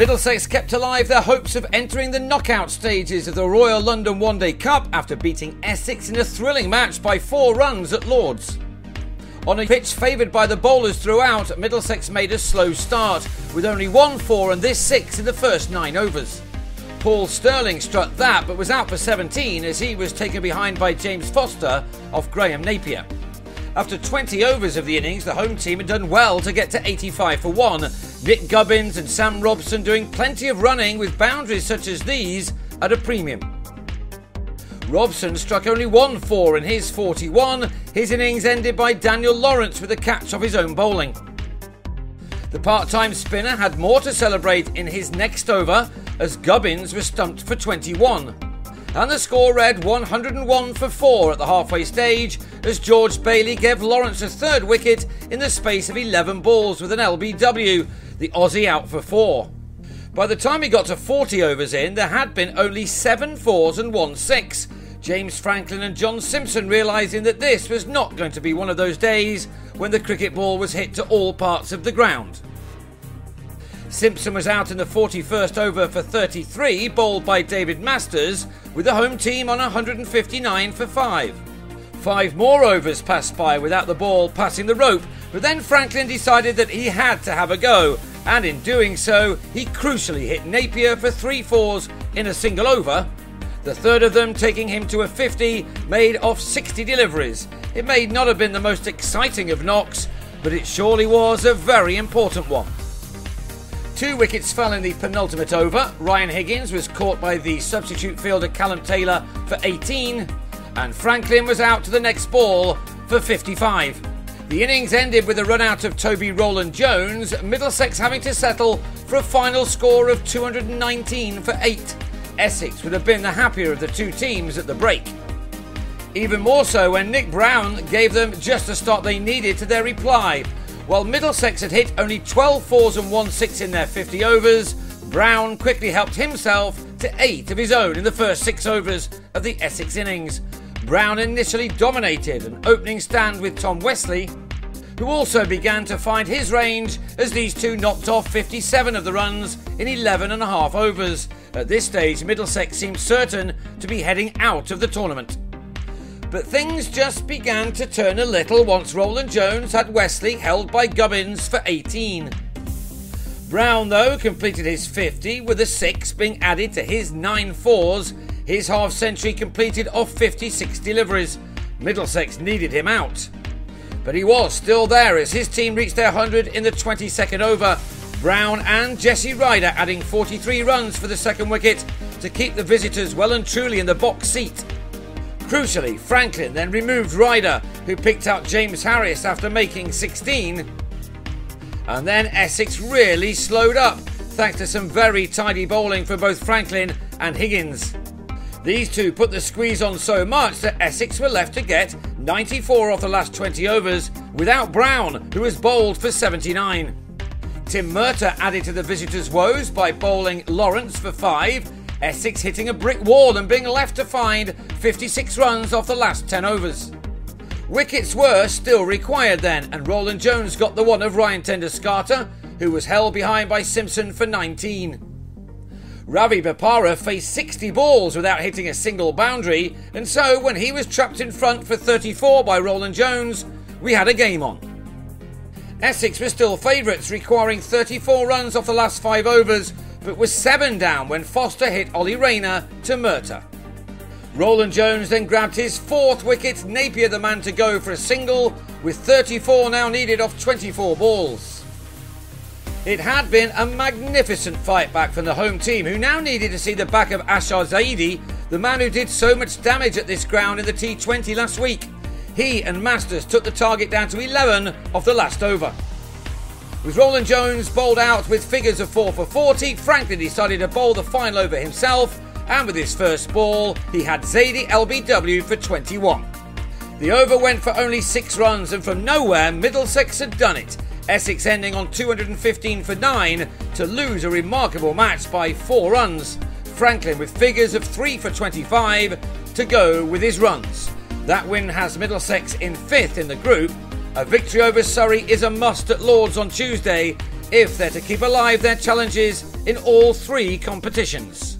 Middlesex kept alive their hopes of entering the knockout stages of the Royal London One Day Cup after beating Essex in a thrilling match by 4 runs at Lord's. On a pitch favoured by the bowlers throughout, Middlesex made a slow start, with only 1 4 and this 6 in the first 9 overs. Paul Stirling struck that but was out for 17 as he was taken behind by James Foster off Graham Napier. After 20 overs of the innings, the home team had done well to get to 85 for 1, Nick Gubbins and Sam Robson doing plenty of running with boundaries such as these at a premium. Robson struck only 1 4 in his 41, his innings ended by Daniel Lawrence with a catch off his own bowling. The part-time spinner had more to celebrate in his next over as Gubbins was stumped for 21. And the score read 101 for 4 at the halfway stage as George Bailey gave Lawrence a 3rd wicket in the space of 11 balls with an LBW, the Aussie out for 4. By the time he got to 40 overs in, there had been only 7 4s and 1 6, James Franklin and John Simpson realising that this was not going to be one of those days when the cricket ball was hit to all parts of the ground. Simpson was out in the 41st over for 33, bowled by David Masters, with the home team on 159 for 5. 5 more overs passed by without the ball passing the rope, but then Franklin decided that he had to have a go, and in doing so, he crucially hit Napier for 3 4s in a single over, the 3rd of them taking him to a 50 made off 60 deliveries. It may not have been the most exciting of knocks, but it surely was a very important one. 2 wickets fell in the penultimate over. Ryan Higgins was caught by the substitute fielder Callum Taylor for 18, and Franklin was out to the next ball for 55. The innings ended with a run out of Toby Roland-Jones, Middlesex having to settle for a final score of 219 for 8. Essex would have been the happier of the 2 teams at the break. Even more so when Nick Browne gave them just the start they needed to their reply. While Middlesex had hit only 12 4s and 1 6 in their 50 overs, Browne quickly helped himself to 8 of his own in the first 6 overs of the Essex innings. Browne initially dominated an opening stand with Tom Westley, who also began to find his range as these 2 knocked off 57 of the runs in 11.5 overs. At this stage, Middlesex seemed certain to be heading out of the tournament. But things just began to turn a little once Roland-Jones had Westley held by Gubbins for 18. Browne, though, completed his 50 with a 6 being added to his 9 4s, his half-century completed off 56 deliveries. Middlesex needed him out. But he was still there as his team reached their 100 in the 22nd over. Browne and Jesse Ryder adding 43 runs for the 2nd wicket to keep the visitors well and truly in the box seat. Crucially, Franklin then removed Ryder, who picked out James Harris after making 16. And then Essex really slowed up, thanks to some very tidy bowling for both Franklin and Higgins. These 2 put the squeeze on so much that Essex were left to get 94 off the last 20 overs without Browne, who was bowled for 79. Tim Murtagh added to the visitors' woes by bowling Lawrence for 5, Essex hitting a brick wall and being left to find 56 runs off the last 10 overs. Wickets were still required then, and Roland-Jones got the one of Ryan Tenduscarter, who was held behind by Simpson for 19. Ravi Bopara faced 60 balls without hitting a single boundary, and so when he was trapped in front for 34 by Roland-Jones, we had a game on. Essex were still favourites, requiring 34 runs off the last 5 overs, but was 7 down when Foster hit Ollie Rayner to Murtagh. Roland-Jones then grabbed his 4th wicket, Napier the man to go for a single, with 34 now needed off 24 balls. It had been a magnificent fight back from the home team, who now needed to see the back of Ashar Zaidi, the man who did so much damage at this ground in the T20 last week. He and Masters took the target down to 11 off the last over. With Roland-Jones bowled out with figures of 4 for 40, Franklin decided to bowl the final over himself, and with his first ball, he had Zaidi LBW for 21. The over went for only 6 runs, and from nowhere, Middlesex had done it. Essex ending on 215 for 9 to lose a remarkable match by 4 runs. Franklin with figures of 3 for 25 to go with his runs. That win has Middlesex in 5th in the group. A victory over Surrey is a must at Lord's on Tuesday, if they're to keep alive their challenges in all three competitions.